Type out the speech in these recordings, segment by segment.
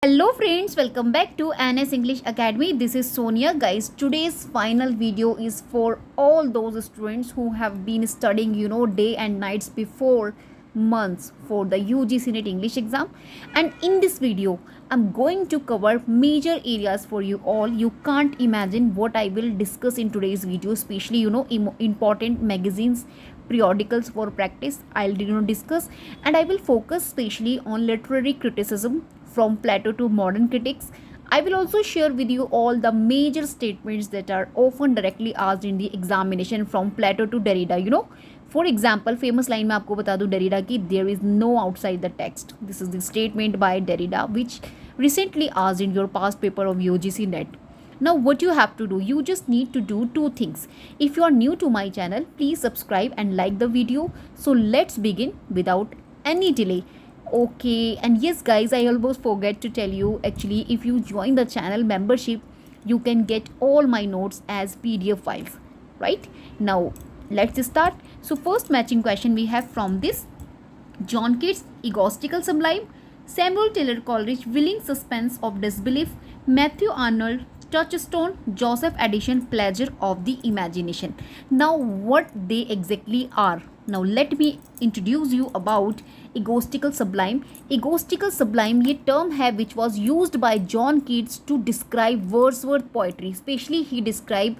Hello friends, welcome back to NS English Academy. This is Sonia. Guys, today's final video is for all those students who have been studying, day and nights before months for the UGC NET English exam. And in this video, I'm going to cover major areas for you all. You can't imagine what I will discuss in today's video, especially, important magazines, periodicals for practice. I'll discuss, and I will focus especially on literary criticism from Plato to modern critics. I will also share with you all the major statements that are often directly asked in the examination from Plato to Derrida. For example, famous line में आपको बता दूँ Derrida की there is no outside the text. This is the statement by Derrida which recently asked in your past paper of UGC NET. Now what you have to do, you just need to do two things. If you are new to my channel, please subscribe and like the video. So let's begin without any delay. Okay, and yes guys, I almost forget to tell you, actually if you join the channel membership, you can get all my notes as PDF files. Right now let's start. So first matching question we have from this: John Keats, egotistical sublime; Samuel Taylor Coleridge, willing suspense of disbelief; Matthew Arnold, touchstone; Joseph Addison, pleasure of the imagination. Now what they exactly are, now let me introduce you about egotistical sublime. Egotistical sublime ये term है which was used by John Keats to describe Wordsworth poetry. Especially he describe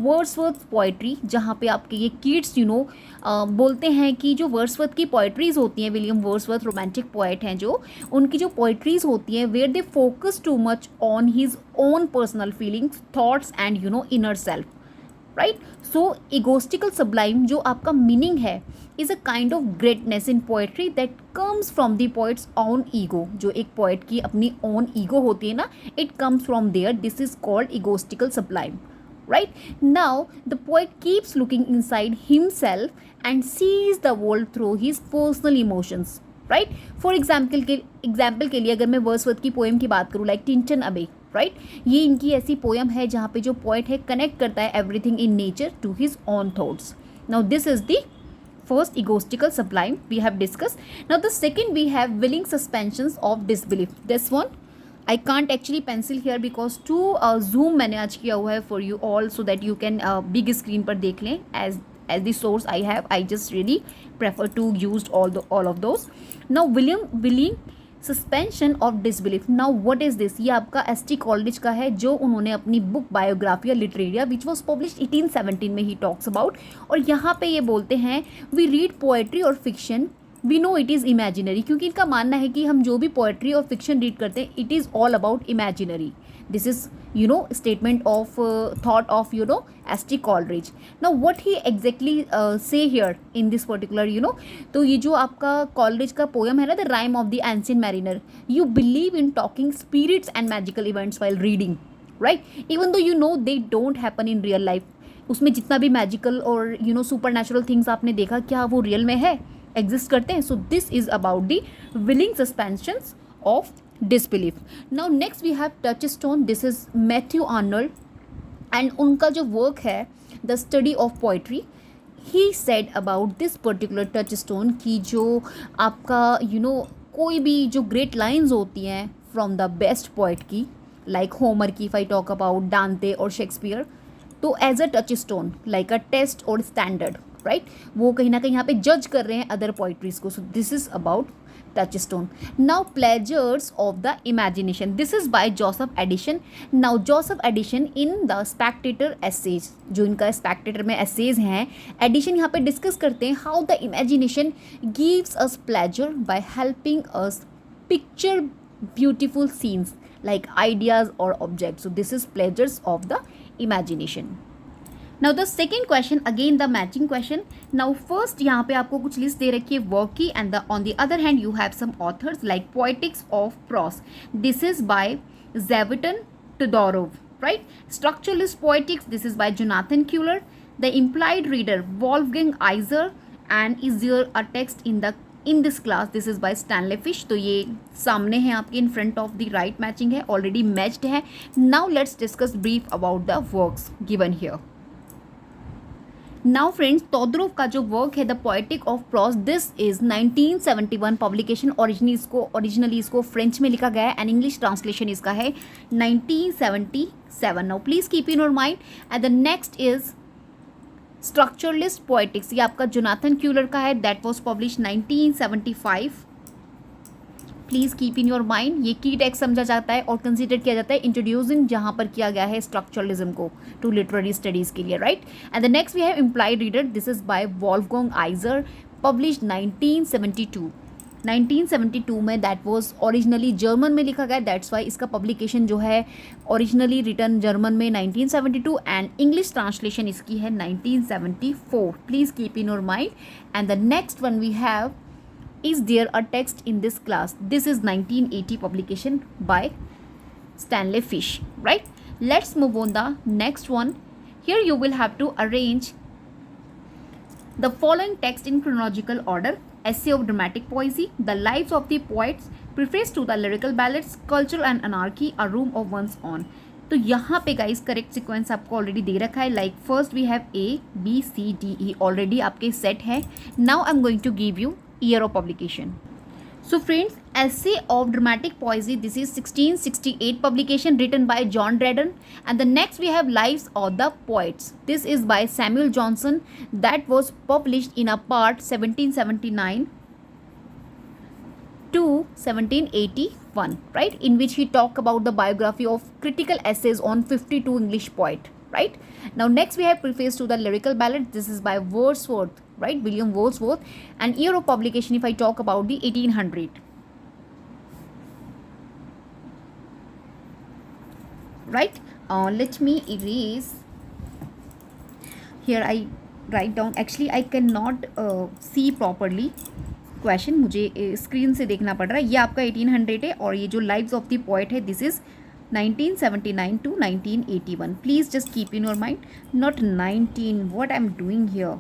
Wordsworth poetry, जहाँ पे आपके ये Keats बोलते हैं कि जो वर्ड्सवर्थ की पोइट्रीज होती हैं, विलियम वर्ड्सवर्थ रोमांटिक पोइट हैं, जो उनकी जो पोइट्रीज होती हैं where they focus too much on his own personal feelings, thoughts and inner self. Right. So egotistical sublime जो आपका मीनिंग है is a kind of greatness in poetry that comes from the poet's own ego. जो एक poet की अपनी own ego होती है ना, it comes from there. This is called egotistical sublime. Right now the poet keeps looking inside himself and sees the world through his personal emotions. Right. For example के लिए अगर मैं Wordsworth की poem की बात करूँ, लाइक टिंटन अबे, right, ये इनकी ऐसी पोएम है जहाँ पे जो पोएट है कनेक्ट करता है everything in nature to his own thoughts. Now this is the first egotistical sublime we have discussed. Now the second we have willing suspensions of disbelief. This one I can't actually pencil here because to zoom मैंने आज किया हुआ है for you all so that you can big screen पर देख लें. as the source I have, I just really prefer to use all of those. Now willing suspension of disbelief. Now what is this? ये आपका ST. Coleridge का है, जो उन्होंने अपनी book Biographia Literaria which was publish 1817 में he talks about. और यहाँ पे ये बोलते हैं वी रीड पोएट्री और fiction, we know it is imaginary. क्योंकि इनका मानना है कि हम जो भी पोएट्री और फिक्शन रीड करते हैं it is all about imaginary. This is statement of thought of S.T. Coleridge. Now what he exactly say here in this particular तो ये जो आपका Coleridge का poem है ना, The Rime of the Ancient Mariner, you believe in talking spirits and magical events while reading, right, even though they don't happen in real life. उसमें जितना भी मैजिकल और सुपर नेचुरल थिंग्स आपने देखा, क्या वो रियल में है, एग्जिस्ट करते हैं. So this is about the willing suspensions of disbelief. Now next we have touchstone. This is Matthew Arnold and उनका जो वर्क है the study of poetry. He said about this particular touchstone कि जो आपका कोई भी जो ग्रेट लाइन्स होती हैं फ्रॉम द बेस्ट पोइट की, लाइक होमर की, if I talk about Dante और शेक्सपियर, तो as a touchstone like a test और स्टैंडर्ड, राइट, वो कहीं ना कहीं यहाँ पे जज कर रहे हैं अदर पोइट्रीज को. So this is about touchstone. Now pleasures of the imagination. This is by Joseph Addison. Now Joseph Addison in the Spectator essays, जो इनका Spectator में essays हैं, Addison यहाँ पे डिस्कस करते हैं how the imagination gives us pleasure by helping us picture beautiful scenes like ideas or objects. So this is pleasures of the imagination. Now the second question, again the matching question. Now first यहाँ पे आपको कुछ list दे रखी है work की, and on the other hand you have some authors like poetics of prose. This is by Tzvetan Todorov, right. Structuralist poetics, this is by Jonathan Culler. The implied reader Wolfgang Iser, and is there a text in this class, this is by Stanley Fish. तो ये सामने है आपके, in front of the right matching है, already matched है. Now let's discuss brief about the works given here. Now friends, तोदरोव का जो work है the poetic of pros, this is 1971 publication. Originally इसको फ्रेंच में लिखा गया है एंड इंग्लिश ट्रांसलेशन इसका है 1977। Now please keep in your mind. And the next is structuralist poetics, ये आपका जोनाथन क्यूलर का है, that was publish 1975। Please keep in your mind, ये की टेक्स्ट समझा जाता है और कंसीडर किया जाता है इंट्रोड्यूसिंग, जहां पर किया गया है स्ट्रक्चरलिज्म को टू लिटरेरी स्टडीज के लिए, right. And the next we have implied reader, this is by Wolfgang Iser, published 1972। 1972 में, दैट वाज ओरिजिनली जर्मन में लिखा गया, दैट्स वाई इसका पब्लिकेशन जो है ओरिजिनली रिटर्न जर्मन में 1972 एंड इंग्लिश ट्रांसलेशन इसकी है 1974। Please keep in your mind. And the next one we have, is there a text in this class, this is 1980 publication by Stanley Fish, right? Let's move on the next one. Here you will have to arrange the following text in chronological order: essay of dramatic poesy, the lives of the poets, preface to the lyrical ballads, culture and anarchy, a room of one's own. तो यहाँ पे guys correct sequence आपको already दे रखा है, like first we have A B C D E already आपके set है। Now I am going to give you year of publication. So friends, essay of dramatic poesy, this is 1668 publication written by John Dryden. And the next we have lives of the poets, this is by Samuel Johnson, that was published in a part 1779 to 1781, right, in which he talk about the biography of critical essays on 52 English poet, right. Now next we have preface to the lyrical ballad, this is by Wordsworth, right, William Wordsworth. And year of publication, if I talk about the 1800, right. Let me erase here, I write down, actually I cannot see properly question, मुझे screen से देखना पड़ रहा है। ये आपका 1800 है और ये जो लाइव्स ऑफ द पोएट है this is 1979 to 1981. Please just keep in your mind, not 19, what I am doing here,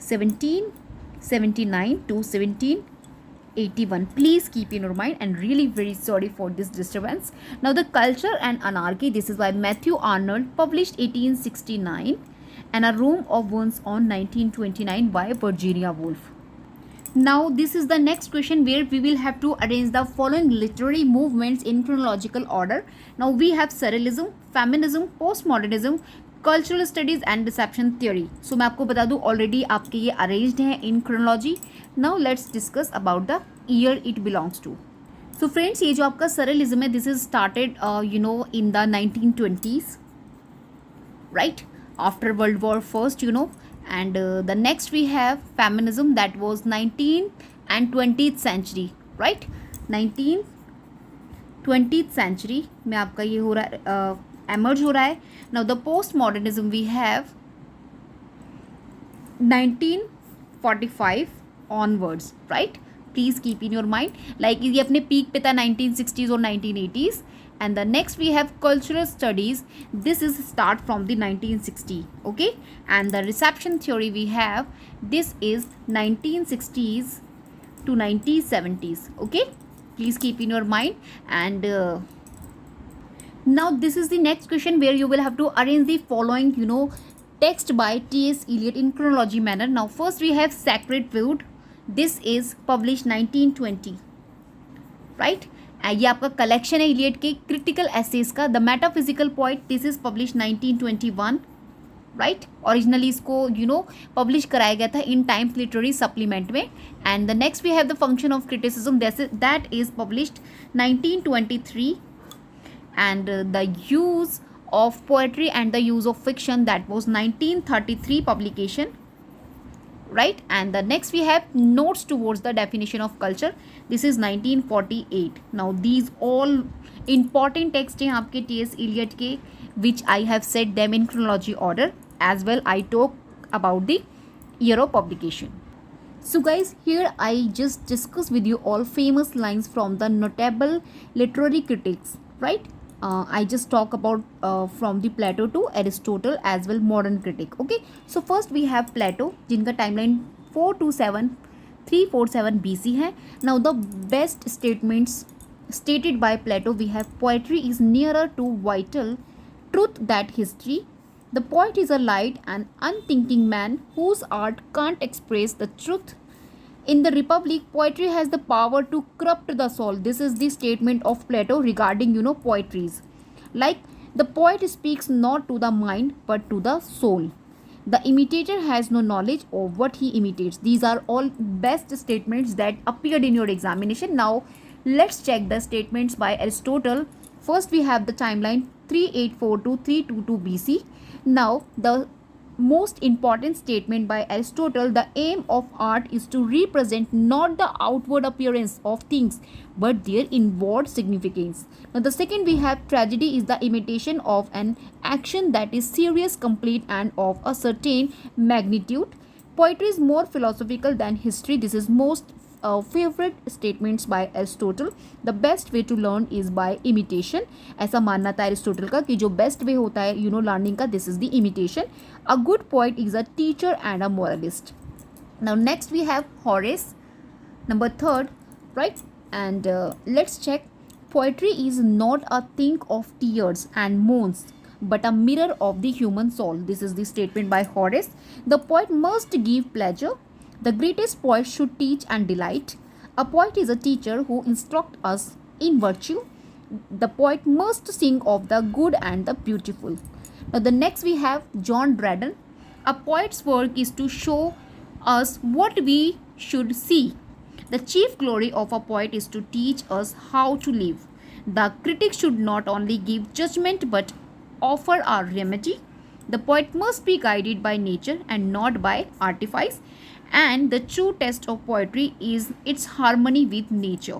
1779 to 1781. Please keep in your mind, and really very sorry for this disturbance. Now the culture and anarchy, this is by Matthew Arnold, published 1869, and a room of one's own 1929 by Virginia Woolf. Now this is the next question where we will have to arrange the following literary movements in chronological order. Now we have surrealism, feminism, postmodernism, cultural studies and reception theory. So मैं आपको बता दूं already आपके ये arranged हैं in chronology. Now let's discuss about the year it belongs to. So friends, ये जो आपका सरलिज्म है this is started in the 1920s, right, after world war first, and the next we have feminism, that was 19th and 20th century, right, 19th 20th century में आपका ये हो रहा है, emerge हो रहा है। now the post modernism we have 1945 onwards, right, please keep in your mind, like ये अपने peak पे था 1960s और 1980s। and the next we have cultural studies, this is start from the 1960, okay, and the reception theory we have, this is 1960s to 1970s, okay, please keep in your mind। and now this is the next question where you will have to arrange the following text by T.S. Eliot in chronology manner। now first we have Sacred Wood, this is published 1920, right, ये आपका collection है Eliot के critical essays का। The metaphysical poet, this is publish 1921, right, originally इसको publish कराया गया था in Times Literary Supplement में। And the next we have the function of criticism, that is published 1923। And the use of poetry and the use of fiction, that was 1933 publication, right, and the next we have notes towards the definition of culture, this is 1948। now these all important texts हैं आपके T.S. Eliot के, which I have said them in chronology order as well, I talk about the year of publication। so guys, here I just discuss with you all famous lines from the notable literary critics, right, I just talk about from the Plato to Aristotle as well modern critic, okay। so first we have Plato, जिनका timeline 347 BC है। now the best statements stated by Plato we have, poetry is nearer to vital truth that history, The poet is a light and unthinking man whose art can't express the truth. In the Republic, poetry has the power to corrupt the soul. This is the statement of Plato regarding, poetries. Like, the poet speaks not to the mind but to the soul. The imitator has no knowledge of what he imitates. These are all best statements that appeared in your examination. Now, let's check the statements by Aristotle. First, we have the timeline 384 to 322 BC. Now, the most important statement by Aristotle: the aim of art is to represent not the outward appearance of things but their inward significance. Now, the second we have tragedy is the imitation of an action that is serious, complete, and of a certain magnitude. Poetry is more philosophical than history. This is most favorite statements by Aristotle. The best way to learn is by imitation. ऐसा मानना था Aristotle का कि जो best way होता है learning का, this is the imitation. A good poet is a teacher and a moralist. Now next we have Horace, number third, right? And let's check. Poetry is not a thing of tears and moans but a mirror of the human soul. This is the statement by Horace. The poet must give pleasure. The greatest poet should teach and delight. A poet is a teacher who instructs us in virtue. The poet must sing of the good and the beautiful. Now the next we have John Dryden. A poet's work is to show us what we should see. The chief glory of a poet is to teach us how to live. The critic should not only give judgment but offer a remedy. The poet must be guided by nature and not by artifice. And the true test of poetry is its harmony with nature.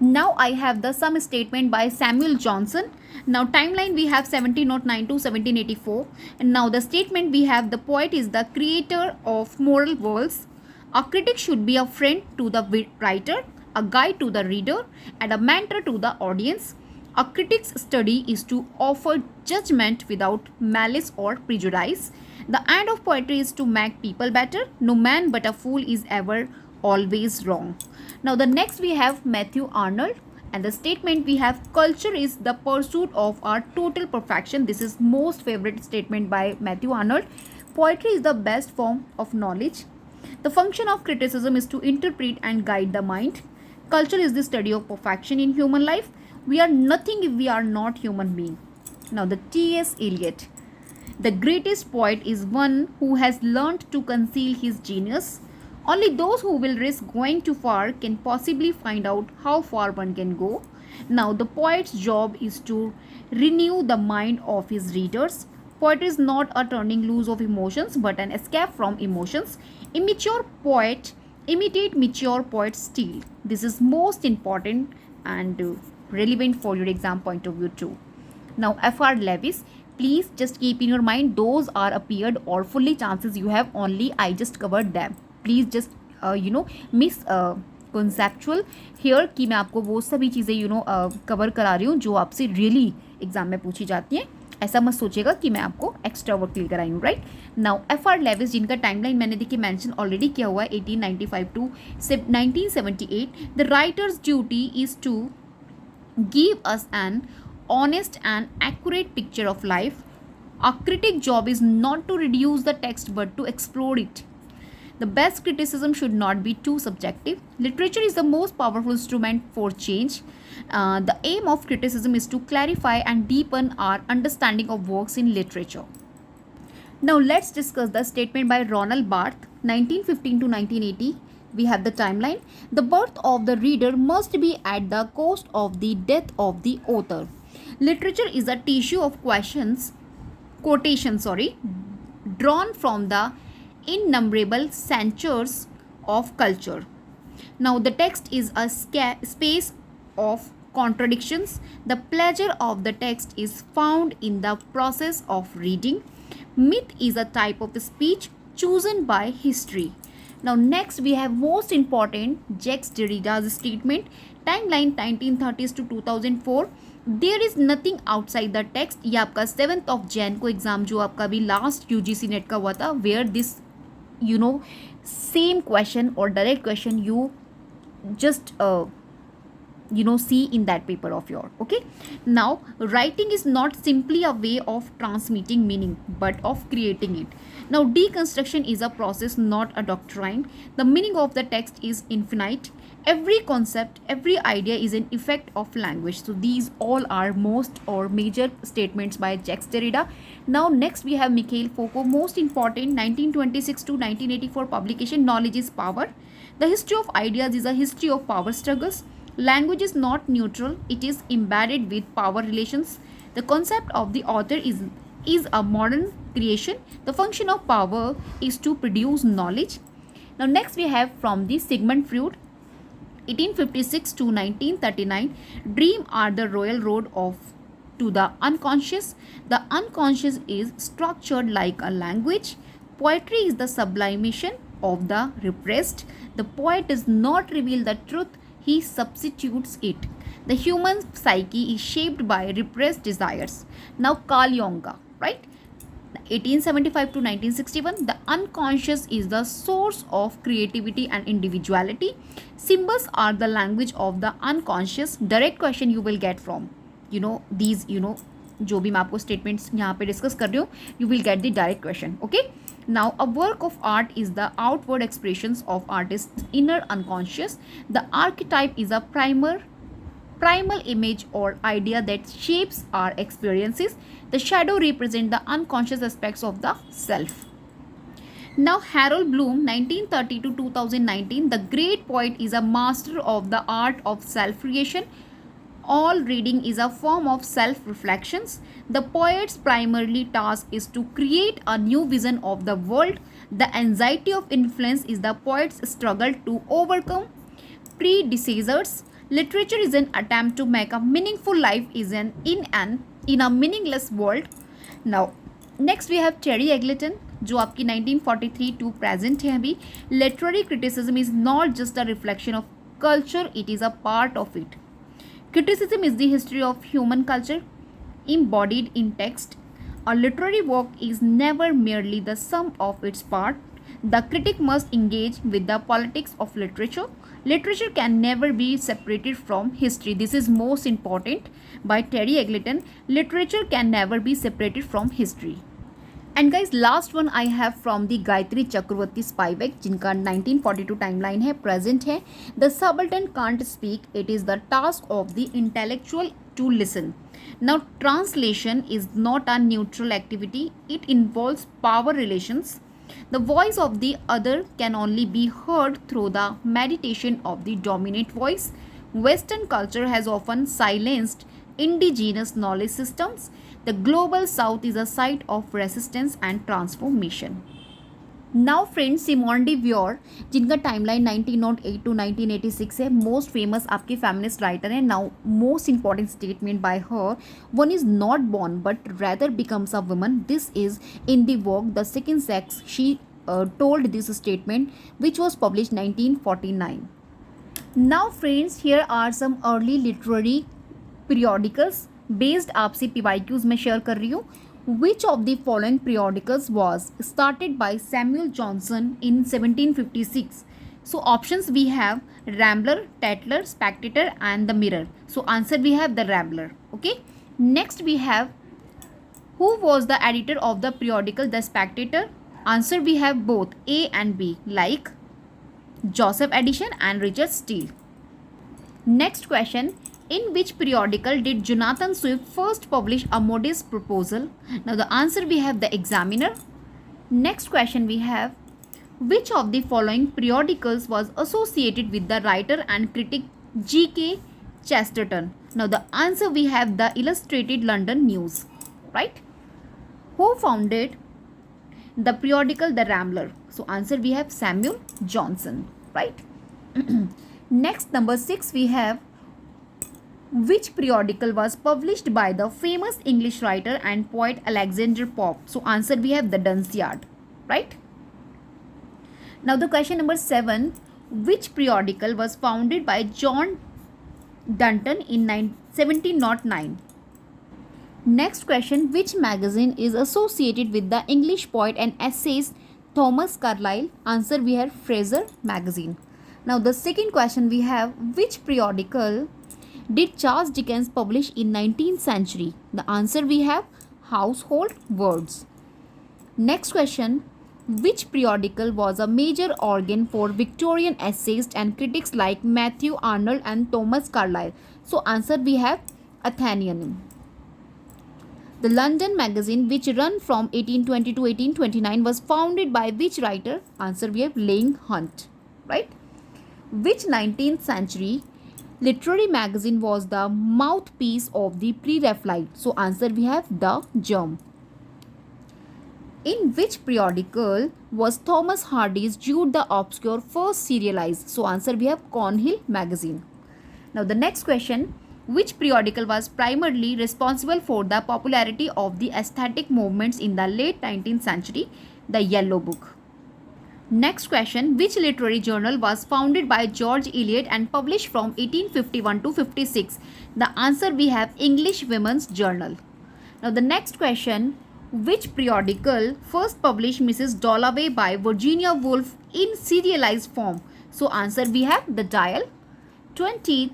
Now I have the some statement by Samuel Johnson. Now timeline we have 1709 to 1784. And now the statement we have: the poet is the creator of moral worlds. A critic should be a friend to the writer, a guide to the reader, and a mentor to the audience. A critic's study is to offer judgment without malice or prejudice. The end of poetry is to make people better. No man but a fool is ever always wrong. Now the next we have Matthew Arnold, and the statement we have: culture is the pursuit of our total perfection. This is most favorite statement by Matthew Arnold. Poetry is the best form of knowledge. The function of criticism is to interpret and guide the mind. Culture is the study of perfection in human life. We are nothing if we are not human being. Now the T.S. Eliot. The greatest poet is one who has learned to conceal his genius. Only those who will risk going too far can possibly find out how far one can go. Now, the poet's job is to renew the mind of his readers. Poetry is not a turning loose of emotions but an escape from emotions. Immature poet imitate mature poet's style. This is most important and relevant for your exam point of view too. Now, F.R. Lewis. Please just keep in your mind those are appeared or fully chances you have only. I just covered them. Please just miss conceptual here कि मैं आपको वो सभी चीज़ें cover करा रही हूँ जो आपसे रियली एग्जाम में पूछी जाती हैं. ऐसा मत सोचेगा कि मैं आपको एक्स्ट्रा वर्क क्लियर कराई हूँ. Right now F.R. लेविस, जिनका टाइमलाइन मैंने देखिए मेंशन ऑलरेडी किया हुआ है 1895 to 1978. The writer's duty is to give us an honest and accurate picture of life. A critic job is not to reduce the text but to explore it. The best criticism should not be too subjective. Literature is the most powerful instrument for change. The aim of criticism is to clarify and deepen our understanding of works in literature. Now let's discuss the statement by Ronald Barthes, 1915 to 1980. We have the timeline. The birth of the reader must be at the cost of the death of the author. Literature is a tissue of quotations, drawn from the innumerable centuries of culture. Now, the text is a space of contradictions. The pleasure of the text is found in the process of reading. Myth is a type of speech chosen by history. Now, next we have most important Jacques Derrida's statement. Timeline 1930s to 2004. There is nothing outside the text. ये आपका 7th of Jan को exam जो आपका भी last UGC net का हुआ था, where this same question और direct question you just see in that paper of your. Okay, now writing is not simply a way of transmitting meaning but of creating it. Now deconstruction is a process, not a doctrine. The meaning of the text is infinite. Every concept, every idea is an effect of language. So these all are most or major statements by Jacques Derrida. Now next we have Mikhail Foucault, most important 1926 to 1984 publication, Knowledge is Power. The history of ideas is a history of power struggles. Language is not neutral, it is embedded with power relations. The concept of the author is a modern creation. The function of power is to produce knowledge. Now next we have from the Sigmund Freud, 1856 to 1939, dream are the royal road of to the unconscious. The unconscious is structured like a language. Poetry is the sublimation of the repressed. The poet does not reveal the truth, he substitutes it. The human psyche is shaped by repressed desires. Now Carl Jung, right? 1875 to 1961, the unconscious is the source of creativity and individuality. Symbols are the language of the unconscious. Direct question you will get from these जो भी मैं आपको statements यहाँ पे discuss कर रही हूँ, you will get the direct question. Okay, now a work of art is the outward expressions of artist's inner unconscious. The archetype is a primal image or idea that shapes our experiences. The shadow represents the unconscious aspects of the self. Now Harold Bloom, 1930 to 2019, the great poet is a master of the art of self-creation. All reading is a form of self-reflections. The poet's primary task is to create a new vision of the world. The anxiety of influence is the poet's struggle to overcome predecessors. Literature is an attempt to make a meaningful life in a meaningless world. Now next we have Terry Eggleton, जो आपकी 1943 to present है अभी. Literary criticism is not just a reflection of culture, it is a part of it. Criticism is the history of human culture embodied in text. A literary work is never merely the sum of its parts. The critic must engage with the politics of literature. Literature can never be separated from history. This is most important by Terry Eggleton. Literature can never be separated from history. And guys, last one I have from the Gayatri Chakravarti Spivak, जिनका 1942 timeline है, present है. The subaltern can't speak. It is the task of the intellectual to listen. Now, translation is not a neutral activity. It involves power relations. The voice of the other can only be heard through the meditation of the dominant voice. Western culture has often silenced indigenous knowledge systems. The global south is a site of resistance and transformation. Now friends, Simone de Beauvoir, जिनका timeline 1908 to 1986 है, most famous आपके feminist writer हैं. Now most important statement by her, one is not born but rather becomes a woman. This is in the work the second sex. She told this statement which was published 1949. Now friends, here are some early literary periodicals based आपसे PYQs में share कर रही हूँ. Which of the following periodicals was started by Samuel Johnson in 1756? So options we have Rambler, Tatler, Spectator and the Mirror. So answer we have the Rambler. Okay. Next we have who was the editor of the periodical The Spectator? Answer we have both A and B, like Joseph Addison and Richard Steele. Next question. In which periodical did Jonathan Swift first publish A Modest Proposal? Now the answer we have the Examiner. Next question we have which of the following periodicals was associated with the writer and critic G.K. Chesterton? Now the answer we have the Illustrated London News, right? Who founded the periodical The Rambler? So answer we have Samuel Johnson, right? Next, number 6 we have which periodical was published by the famous English writer and poet Alexander Pope? So answer we have the Dunciad, right? Now the question number 7, which periodical was founded by John Dunton in 1709? Next question, which magazine is associated with the English poet and essayist Thomas Carlyle? Answer we have Fraser magazine. Now the second question we have which periodical did Charles Dickens publish in 19th century? The answer we have Household Words. Next question, which periodical was a major organ for Victorian essayists and critics like Matthew Arnold and Thomas Carlyle? So answer we have Athenaeum. The London Magazine, which ran from 1820 to 1829, was founded by which writer? Answer we have Leigh Hunt, right? Which 19th century literary magazine was the mouthpiece of the pre-Raphaelite? So answer we have the Germ. In which periodical was Thomas Hardy's Jude the Obscure first serialized? So answer we have Cornhill Magazine. Now the next question, which periodical was primarily responsible for the popularity of the aesthetic movements in the late 19th century? The Yellow Book. Next question, which literary journal was founded by George Eliot and published from 1851 to 56? The answer we have English Women's Journal. Now the next question, which periodical first published Mrs. Dalloway by Virginia Woolf in serialized form? So answer we have The Dial. 20.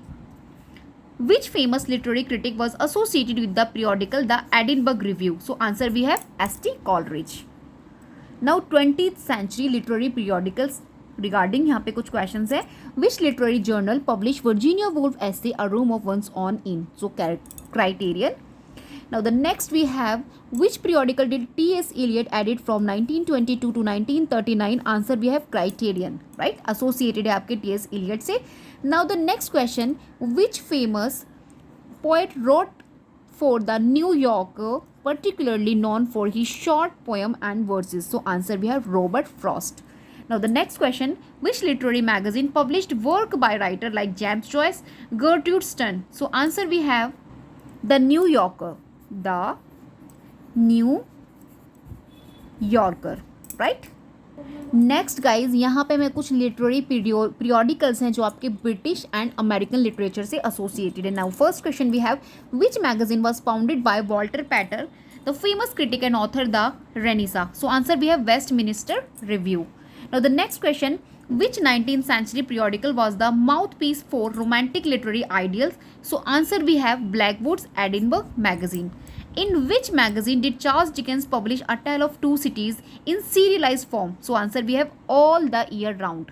Which famous literary critic was associated with the periodical The Edinburgh Review? So answer we have S.T. Coleridge. Now 20th century literary periodicals regarding यहाँ पे कुछ questions है. Which literary journal published Virginia Woolf essay A Room of One's Own in? So Criterion. Now the next we have, which periodical did T.S. Eliot edit from 1922 to 1939? Answer we have Criterion, right? Associated है आपके T.S. Eliot से. Now the next question, which famous poet wrote for the New Yorker, particularly known for his short poem and verses? So answer we have Robert Frost. Now the next question, which literary magazine published work by writer like James Joyce, Gertrude Stein? So answer we have The New Yorker. The New Yorker, right? Next guys, यहाँ पे मैं कुछ literary periodicals हैं जो आपके British and American literature से associated है. Now first question we have, which magazine was founded by Walter Pater, the famous critic and author the Renaissance? So answer we have Westminster Review. Now the next question, which 19th century periodical was the mouthpiece for romantic literary ideals? So answer we have Blackwood's Edinburgh Magazine. In which magazine did Charles Dickens publish A Tale of Two Cities in serialized form? So answer we have All the Year Round.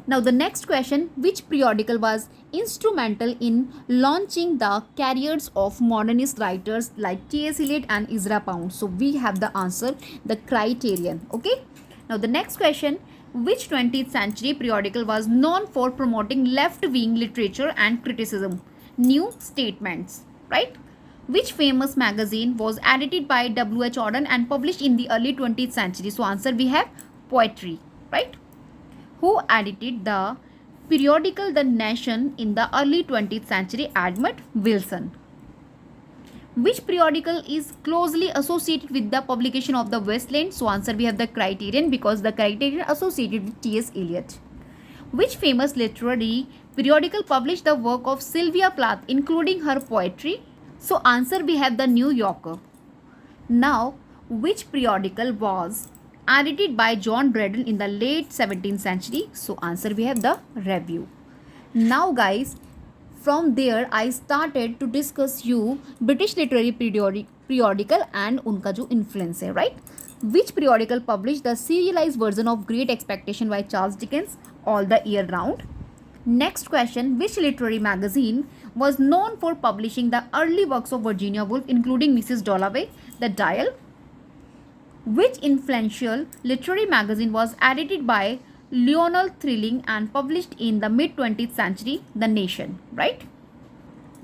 Now the next question, which periodical was instrumental in launching the careers of modernist writers like T.S. Eliot and Ezra Pound? So we have the answer, the Criterion. Okay. Now the next question, which 20th century periodical was known for promoting left-wing literature and criticism? New Statements, right? Which famous magazine was edited by W.H. Auden and published in the early 20th century? So answer we have Poetry, right? Who edited the periodical The Nation in the early 20th century? Edmund Wilson. Which periodical is closely associated with the publication of the Westland? So answer we have the Criterion, because the Criterion associated with T.S. Eliot. Which famous literary periodical published the work of Sylvia Plath, including her poetry? So answer we have the New Yorker. Now, which periodical was edited by John Dryden in the late 17th century? So answer we have the Review. Now guys, from there I started to discuss you British literary periodical and उनका जो influence है, right? Which periodical published the serialized version of Great Expectation by Charles Dickens? All the Year Round. Next question, which literary magazine was known for publishing the early works of Virginia Woolf, including Mrs. Dalloway? The Dial. Which influential literary magazine was edited by Lionel Trilling and published in the mid-20th century? The Nation, right?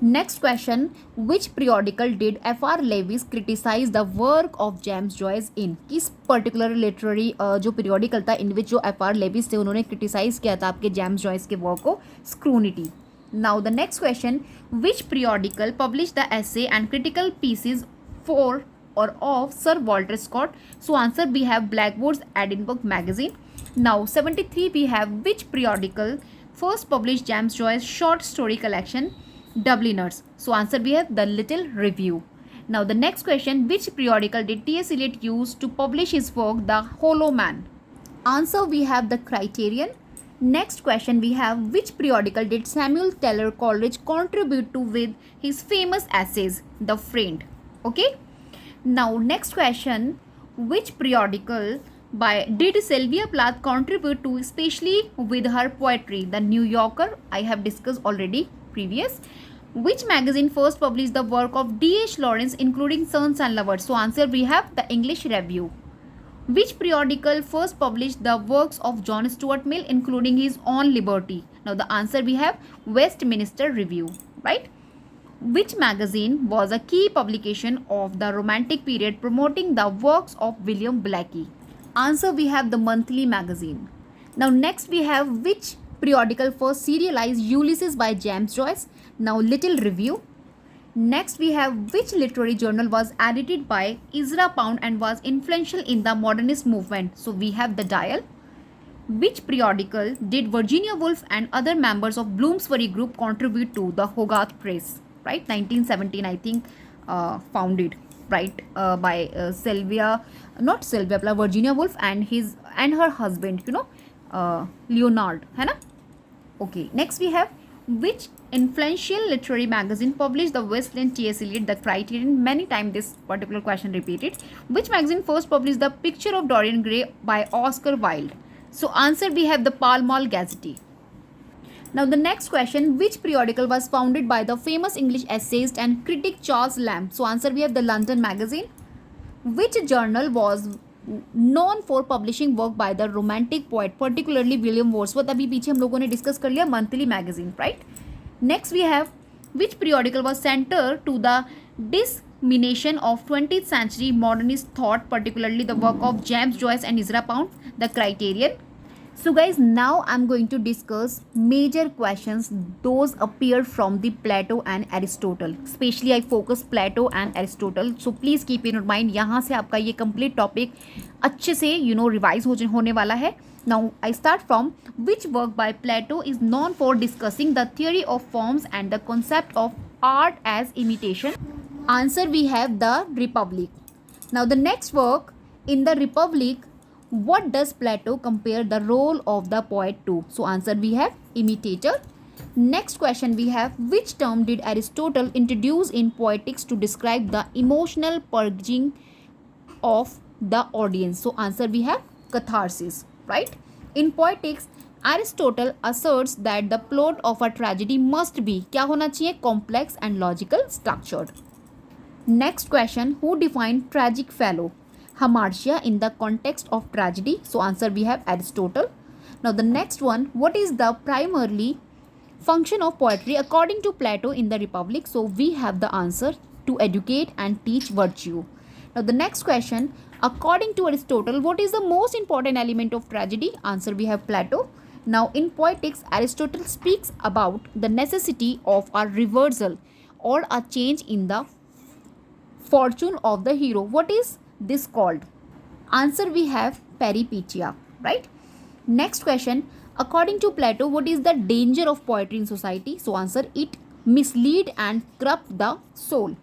Next question, which periodical did F.R. Lewis criticize the work of James Joyce in? किस particular literary जो periodical था in which जो F.R. Lewis थे उन्होंने criticize किया था आपके James Joyce के work को? Scrutiny. Now the next question, which periodical published the essay and critical pieces for or of Sir Walter Scott? So answer we have Blackwood's Edinburgh Magazine. Now 73 we have, which periodical first published James Joyce's short story collection Dubliners? So answer we have The Little Review. Now the next question, which periodical did T.S. Eliot use to publish his work The Hollow Man? Answer we have the Criterion. Next question we have, which periodical did Samuel Taylor Coleridge contribute to with his famous essays, The Friend? Okay. Now next question, which periodical by did Sylvia Plath contribute to, especially with her poetry? The New Yorker, I have discussed already previous. Which magazine first published the work of D.H. Lawrence including Sons and Lovers? So answer we have the English Review. Which periodical first published the works of John Stuart Mill including his own Liberty? Now the answer we have Westminster Review, right? Which magazine was a key publication of the Romantic period promoting the works of William Blackie? Answer we have the Monthly magazine. Now next we have, which periodical first serialized Ulysses by James Joyce? Now little review. Next we have, which literary journal was edited by Ezra Pound and was influential in the modernist movement? So we have the Dial. Which periodical did Virginia Woolf and other members of Bloomsbury Group contribute to? The Hogarth Press, right? 1917 I think founded, right, by Virginia Woolf and her husband, Leonard, है ना? Okay, next we have, which influential literary magazine published the West End T.S. Eliot, The Criterion? Many times this particular question repeated. Which magazine first published The Picture of Dorian Gray by Oscar Wilde? So answer we have the Pall Mall Gazette. Now the next question, which periodical was founded by the famous English essayist and critic Charles Lamb? So answer we have the London Magazine. Which journal was known for publishing work by the romantic poet, particularly William Wordsworth? अभी पीछे हम लोगों ने discuss कर लिया, Monthly Magazine, right? Next we have, which periodical was center to the dissemination of 20th century modernist thought, particularly the work of James Joyce and Ezra Pound? The Criterion. So guys, now I'm going to discuss major questions those appear from the Plato and Aristotle. Especially I focus Plato and Aristotle. So please keep in mind, यहाँ से आपका ये complete topic अच्छे से revise होने वाला है. Now I start from, which work by Plato is known for discussing the theory of forms and the concept of art as imitation? Answer we have the Republic. Now the next work, in the Republic, what does Plato compare the role of the poet to? So answer we have imitator. Next question we have, which term did Aristotle introduce in Poetics to describe the emotional purging of the audience? So answer we have catharsis, right? In Poetics, Aristotle asserts that the plot of a tragedy must be क्या होना चाहिए? Complex and logical structured. Next question, who defined tragic fellow? Hamartia in the context of tragedy. So answer we have Aristotle. Now the next one, what is the primarily function of poetry according to Plato in the Republic? So we have the answer, to educate and teach virtue. Now the next question, according to Aristotle, what is the most important element of tragedy? Answer we have Plato. Now in Poetics, Aristotle speaks about the necessity of a reversal or a change in the fortune of the hero. What is this called? Answer we have peripeteia, right? Next question, according to Plato, what is the danger of poetry in society? So answer, it mislead and corrupt the soul.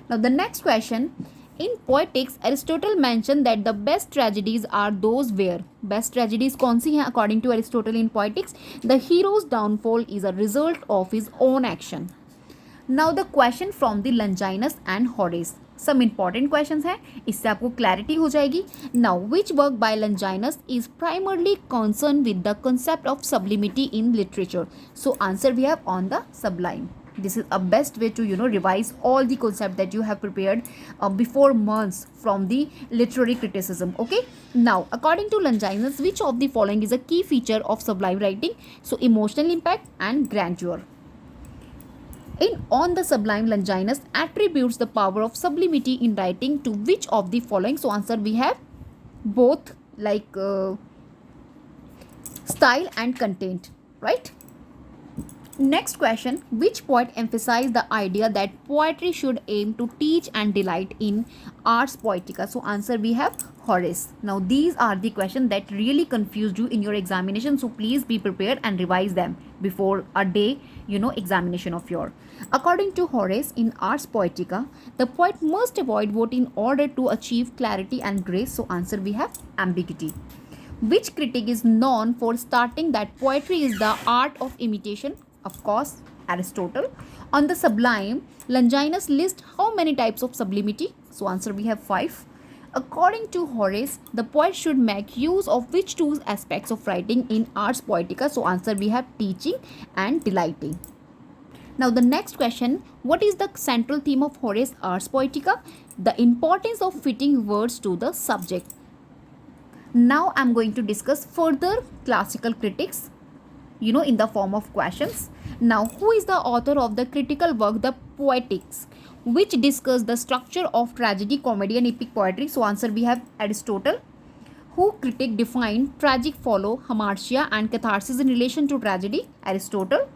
Now the next question, in Poetics, Aristotle mentioned that the best tragedies are those where, best tragedies कौन सी हैं according to Aristotle in Poetics? The hero's downfall is a result of his own action. Now the question from the Longinus and Horace. Some important questions हैं, इससे आपको clarity हो जाएगी. Now, which work by Longinus is primarily concerned with the concept of sublimity in literature? So answer we have on the sublime. This is a best way to revise all the concept that you have prepared before months from the literary criticism. Okay. Now, according to Longinus, which of the following is a key feature of sublime writing? So emotional impact and grandeur. In On the Sublime, Longinus attributes the power of sublimity in writing to which of the following? So answer we have both, like style and content, right? Next question, which poet emphasized the idea that poetry should aim to teach and delight in ars poetica? So answer we have Horace. Now these are the questions that really confused you in your examination, so please be prepared and revise them before a day examination of your. According to Horace, in ars poetica, the poet must avoid what in order to achieve clarity and grace? So answer we have ambiguity. Which critic is known for stating that poetry is the art of imitation? Of course, Aristotle. On the sublime, Longinus lists how many types of sublimity? So answer we have 5. According to Horace, the poet should make use of which two aspects of writing in Ars Poetica? So answer we have teaching and delighting. Now the next question, what is the central theme of Horace Ars Poetica? The importance of fitting words to the subject. Now I'm going to discuss further classical critics, in the form of questions. Now, who is the author of the critical work, The Poetics, which discuss the structure of tragedy, comedy and epic poetry? So answer we have Aristotle. Who critic defined tragic follow, hamartia and catharsis in relation to tragedy? Aristotle.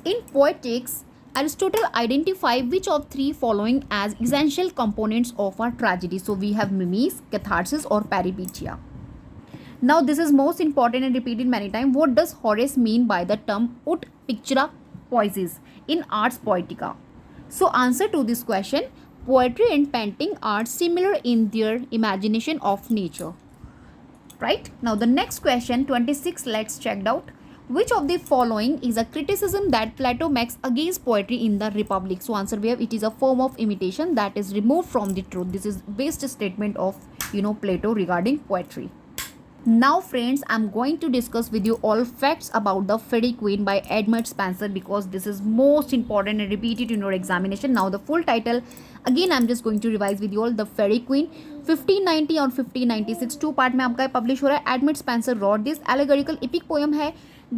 In Poetics, Aristotle identified which of three following as essential components of a tragedy? So we have mimes, catharsis or peripeteia. Now this is most important and repeated many times. What does Horace mean by the term ut pictura poesis in Ars Poetica? So answer to this question, poetry and painting are similar in their imagination of nature. Right? Now the next question, 26, let's check it out. Which of the following is a criticism that Plato makes against poetry in the Republic? So answer we have, it is a form of imitation that is removed from the truth. This is best statement of Plato regarding poetry. Now friends, I'm going to discuss with you all facts about the Faerie Queene by Edmund Spenser, because this is most important and repeated in your examination. Now the full title, again I'm just going to revise with you all. The Faerie Queene 1590 और 1596 two part में आपका publish हो रहा है. Edmund Spenser wrote this allegorical epic poem है.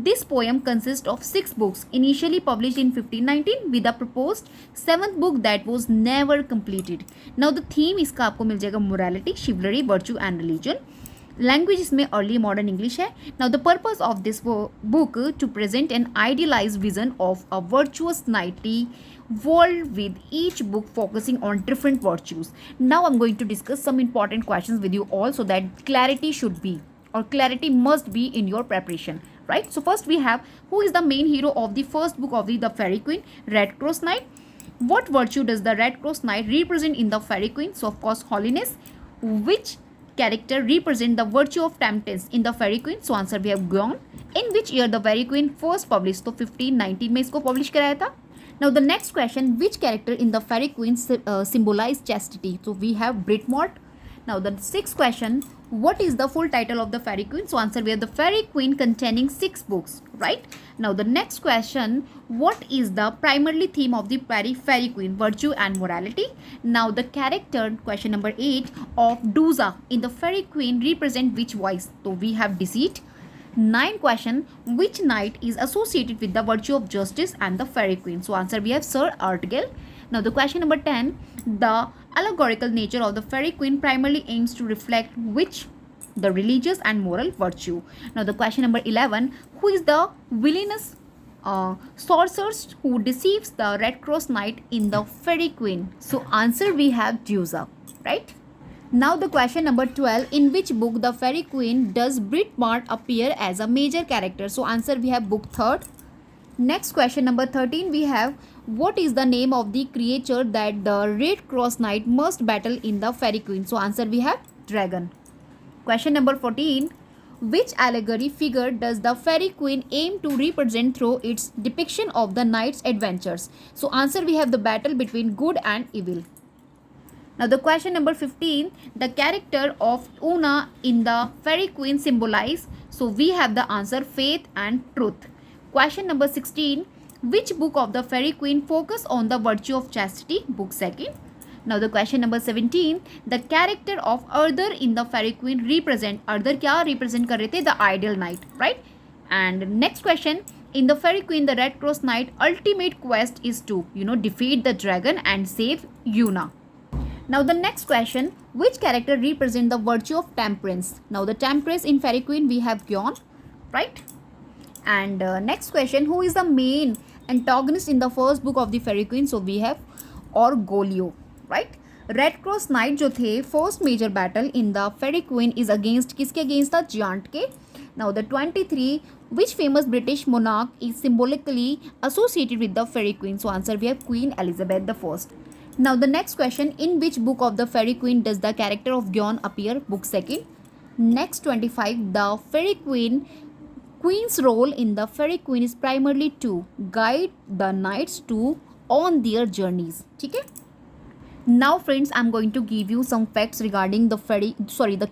This poem consists of 6 books initially published in 1519 with a proposed 7th book that was never completed. Now the theme इसका आपको मिल जाएगा morality, chivalry, virtue and religion. Language इसमें early modern English है. Now the purpose of this book to present an idealize vision of a virtuous knightly world with each book focusing on different virtues. Now I am going to discuss some important questions with you all so that clarity should be or clarity must be in your preparation, right? So first we have, who is the main hero of the first book of the Faerie Queene? Red Cross Knight. What virtue does the Red Cross Knight represent in the Faerie Queene? So of course holiness. Which character represent the virtue of temperance in the Faerie Queene? So answer we have Guyon. In which year the Faerie Queene first published? तो 1519 में इसको publish कराया था. Now the next question, which character in the Faerie Queene symbolize chastity? So we have Britmort. Now the sixth question, what is the full title of the Faerie Queene? So answer we have the Faerie Queene containing 6 books, right? Now the next question, what is the primarily theme of the Faerie Queene? Virtue and morality. Now the character, question number 8, of Duza in the Faerie Queene represent which voice? So we have deceit. 9 question, which knight is associated with the virtue of justice and the Faerie Queene? So answer we have Sir Artegall. Now the question number 10, the allegorical nature of the Faerie Queene primarily aims to reflect which? The religious and moral virtue. Now the question number 11, who is the villainous sorcerer who deceives the Red Cross Knight in the Faerie Queene? So answer we have Duza, right? Now the question number 12, in which book the Faerie Queene does Britmart appear as a major character? So answer we have book 3rd. Next question number 13, we have, what is the name of the creature that the Red Cross Knight must battle in the Faerie Queene? So answer we have dragon. Question number 14, which allegory figure does the Faerie Queene aim to represent through its depiction of the knight's adventures? So answer we have the battle between good and evil. Now the question number 15, the character of Una in the Faerie Queene symbolize? So we have the answer faith and truth. Question number 16, which book of the Faerie Queene focus on the virtue of chastity? Book 2nd. Now the question number 17, the character of Arthur in the Faerie Queene represent? Arthur क्या represent कर रहे थे? The ideal knight, right? And next question, in the Faerie Queene, the Red Cross Knight ultimate quest is to defeat the dragon and save Una. Now the next question, which character represent the virtue of temperance? Now the temperance in Faerie Queene we have Guyon, right? And next question, who is the main antagonist in the first book of the Faerie Queene? So we have Orgoglio, right? Red Cross Knight जो थे first major battle in the Faerie Queene is against किसके against था? Giant के. Now the 23, which famous British monarch is symbolically associated with the Faerie Queene? So answer we have Queen Elizabeth I. Now the next question, in which book of the Faerie Queene does the character of Guyon appear? Book 2nd. Next 25, the fairy queen. Queen's role in the fairy queen is primarily to guide the knights to on their journeys. ठीक है. Now friends, I'm going to give you some facts regarding the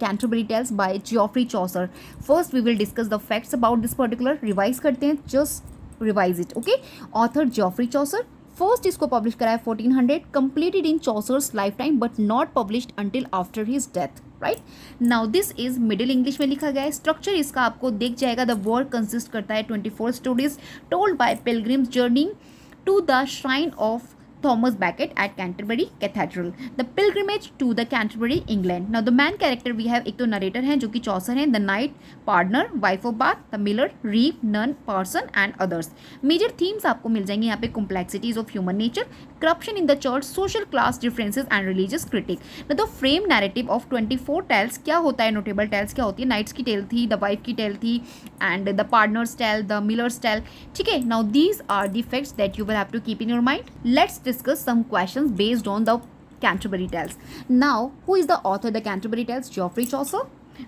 Canterbury Tales by Geoffrey Chaucer. First we will discuss the facts about this particular. Revise करते हैं, just revise it. Okay. Author Geoffrey Chaucer. First इसको publish करा है 1400, completed in Chaucer's lifetime but not published until after his death. Right. Now this is middle English में लिखा गया है. Structure इसका आपको दिख जाएगा. द वर्क कंसिस्ट करता है 24 stories told by pilgrims journey to the shrine of Thomas Becket at Canterbury Cathedral. The pilgrimage to the Canterbury, England. Now the main character we have, एक तो narrator हैं जो कि चौसर हैं, the knight, partner, wife of Bath, the miller, reeve, nun, parson and others. Major themes आपको मिल जाएंगे यहाँ पे. complexities of human nature, corruption in the church, social class differences and religious critique. Now the frame narrative of 24 tales क्या होता है, notable tales क्या होती है, knights की tale थी, the wife की tale थी and the partner's tale, the miller's tale. ठीक है. Now these are the facts that you will have to keep in your mind. Let's discuss some questions based on the Canterbury Tales. Now, who is the author of the Canterbury Tales? Geoffrey Chaucer.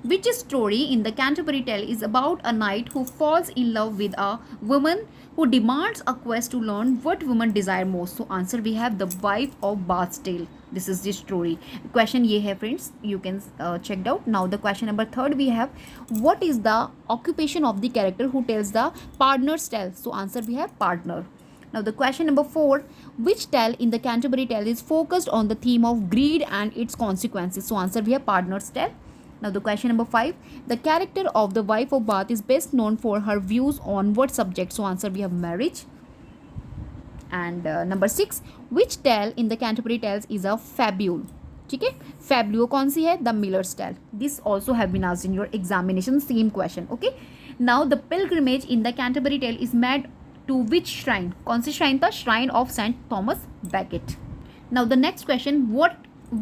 Which story in the Canterbury Tale is about a knight who falls in love with a woman who demands a quest to learn what women desire most? So answer we have the wife of Bath's tale. This is the story. Question ये है friends, you can check it out. Now the question number 3 we have, what is the occupation of the character who tells the partner's tale? So answer we have partner. Now the question number 4, which tale in the Canterbury Tale is focused on the theme of greed and its consequences? So answer we have partner's tale. Now the question number 5, the character of the wife of Bath is best known for her views on what subject? So answer we have marriage. And number 6, which tale in the Canterbury Tales is a fabule? ठीक है. फैब्यूलो कौन सी है? The Miller's tale. This also have been asked in your examination, same question. Okay. Now the pilgrimage in the Canterbury tale is made to which shrine? कौन सी shrine था? Shrine of Saint Thomas Becket. Now the next question,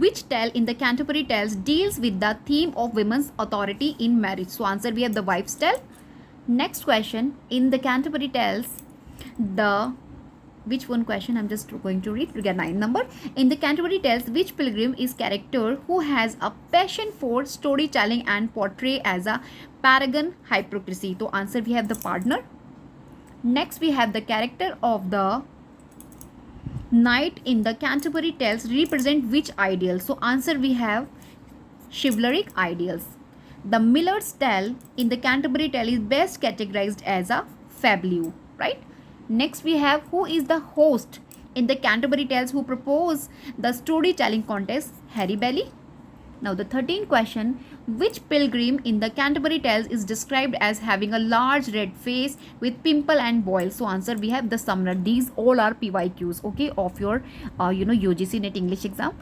which tale in the Canterbury Tales deals with the theme of women's authority in marriage? So answer we have the wife's tale. Next question, in the Canterbury Tales, which one question I'm just going to read to get 9 number. In the Canterbury Tales, which pilgrim is character who has a passion for storytelling and portray as a paragon hypocrisy? So answer we have the partner. Next we have the character of the knight in the Canterbury Tales represent which ideal? So answer we have chivalric ideals. The miller's tale in the Canterbury Tale is best categorized as a fabule, right? Next we have, who is the host in the Canterbury Tales who propose the storytelling contest? Harry Bailey. Now the 13th question, which pilgrim in the Canterbury Tales is described as having a large red face with pimple and boils? So answer we have the Sumner. These all are PYQs, okay, of your UGC NET English exam.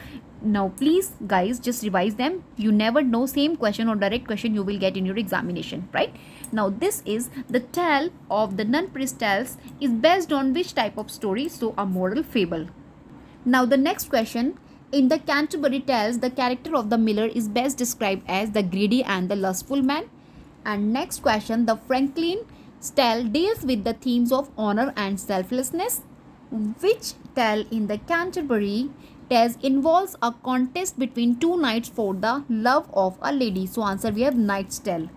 Now please guys just revise them. You never know, same question or direct question you will get in your examination, right? Now this is the tale of the nun priest tales is based on which type of story? So a moral fable. Now the next question, in the Canterbury Tales, the character of the miller is best described as the greedy and the lustful man. And next question, the Franklin's tale deals with the themes of honor and selflessness. Which tale in the Canterbury Tales involves a contest between two knights for the love of a lady? So answer we have Knight's Tale.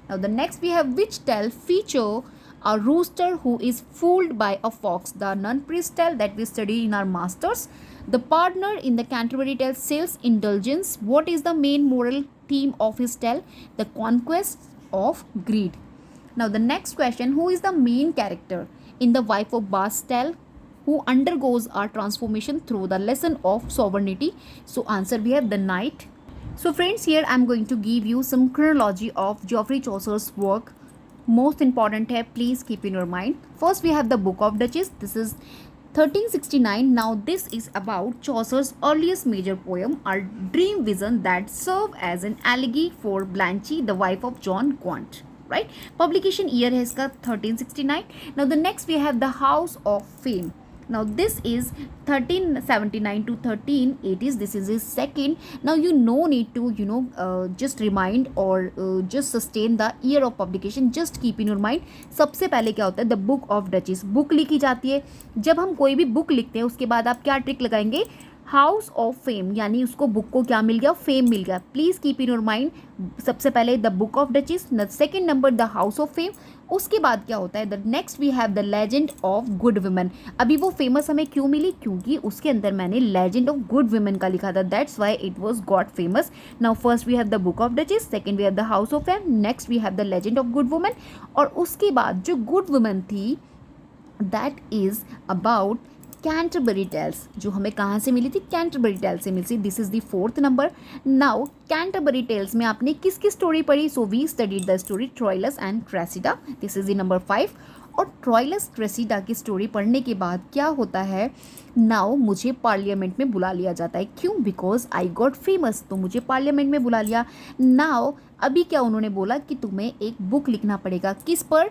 Now the next we have, which tale feature a rooster who is fooled by a fox? The nun priest tale that we study in our masters. The partner in the Canterbury Tale sells indulgence. What is the main moral theme of his tale? The conquest of greed. Now the next question, who is the main character in the wife of Bath's tale who undergoes a transformation through the lesson of sovereignty? So answer we have the knight. So friends, here I am going to give you some chronology of Geoffrey Chaucer's work. Most important है, please keep in your mind. First we have the Book of Duchess. This is 1369. Now this is about Chaucer's earliest major poem, A Dream Vision, that served as an elegy for Blanche, the wife of John Gaunt. Right? Publication year है इसका 1369. Now the next we have the House of Fame. Now this is 1379 to 1380s. This is his second. Now you no need to just remind or just sustain the year of publication. Just keep in your mind. सबसे पहले क्या होता है, the book of duchess. Book लिखी जाती है. जब हम कोई भी बुक लिखते हैं उसके बाद आप क्या ट्रिक लगाएंगे? हाउस ऑफ फेम, यानी उसको बुक को क्या मिल गया, फेम मिल गया. Please keep in your mind, सबसे पहले the book of Duchess, second number the house of fame. उसके बाद क्या होता है, the next we have the legend of good women. अभी वो फेमस हमें क्यों मिली, क्योंकि उसके अंदर मैंने लेजेंड ऑफ गुड वुमेन का लिखा था, that's why it was got famous. Now first we have the book of Duchess, second we have the house of fame, next we have the legend of good women. और उसके बाद जो good women थी, that is about Canterbury tales, जो हमें कहाँ से मिली थी, कैंटरबरी टेल्स से मिली थी. This is the fourth number. Now Canterbury Tales में आपने किसकी स्टोरी पढ़ी, so we studied the story Troilus and Criseyde. This is the number 5. और ट्रॉइलस क्रेसिडा की स्टोरी पढ़ने के बाद क्या होता है, नाउ मुझे पार्लियामेंट में बुला लिया जाता है. क्यों, बिकॉज आई गॉट फेमस, तो मुझे पार्लियामेंट में बुला लिया. नाउ अभी क्या उन्होंने बोला कि तुम्हें एक बुक लिखना पड़ेगा, किस पर,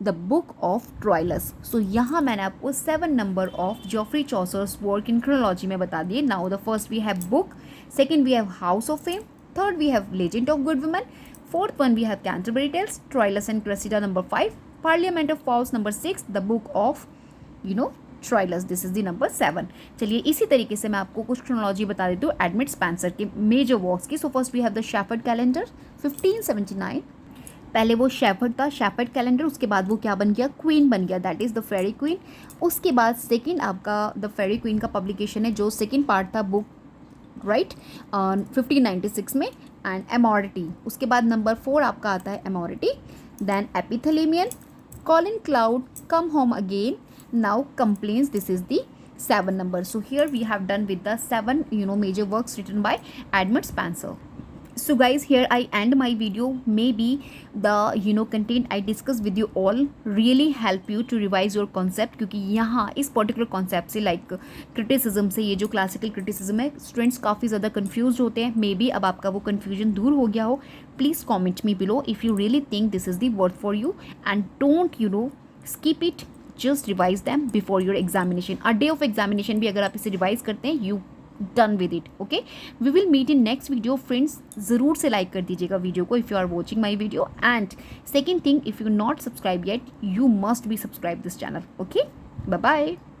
the book of Troilus. So यहाँ मैंने आपको 7 number of Geoffrey Chaucer's work in chronology में बता दिए. Now the first we have book, second we have House of Fame, third we have Legend of good Women, fourth one we have Canterbury Tales, Troilus and Criseyde number 5, Parliament of Fowls number 6, the book of Troilus, this is the number 7. चलिए इसी तरीके से मैं आपको कुछ chronology बता देती हूँ एडमिट स्पेंसर के मेजर वर्क्स की. So first we have the shepherd calendar 1579. पहले वो शेफर्ड था, शेफर्ड कैलेंडर, उसके बाद वो क्या बन गया, क्वीन बन गया, that is the fairy queen. उसके बाद सेकंड आपका द फेरी क्वीन का पब्लिकेशन है, जो सेकंड पार्ट था बुक, राइट, 1596 में, एंड एमोरिटी. उसके बाद नंबर 4 आपका आता है Amoretti. Then Epithalamion, Colin Clout, come home again, now complaints, this is the 7 number. So here we have done with the 7 major works written by Edmund Spenser. So guys, here I end my video. Maybe the content I discussed with you all really help you to revise your concept, क्योंकि यहाँ इस particular concept से like criticism से, ये जो classical criticism है, students काफ़ी ज़्यादा कन्फ्यूज होते हैं. मे बी अब आपका वो कन्फ्यूजन दूर हो गया हो. Please comment me below if you really think this is the word for you, and don't skip it. Just revise them before your examination. A day of examination भी अगर आप इसे रिवाइज करते हैं, you done with it. Okay, we will meet in next video. Friends, ज़रूर से like कर दीजिएगा वीडियो को if you are watching my video. And second thing, if you not subscribe yet, you must be subscribe this channel. Okay, bye bye.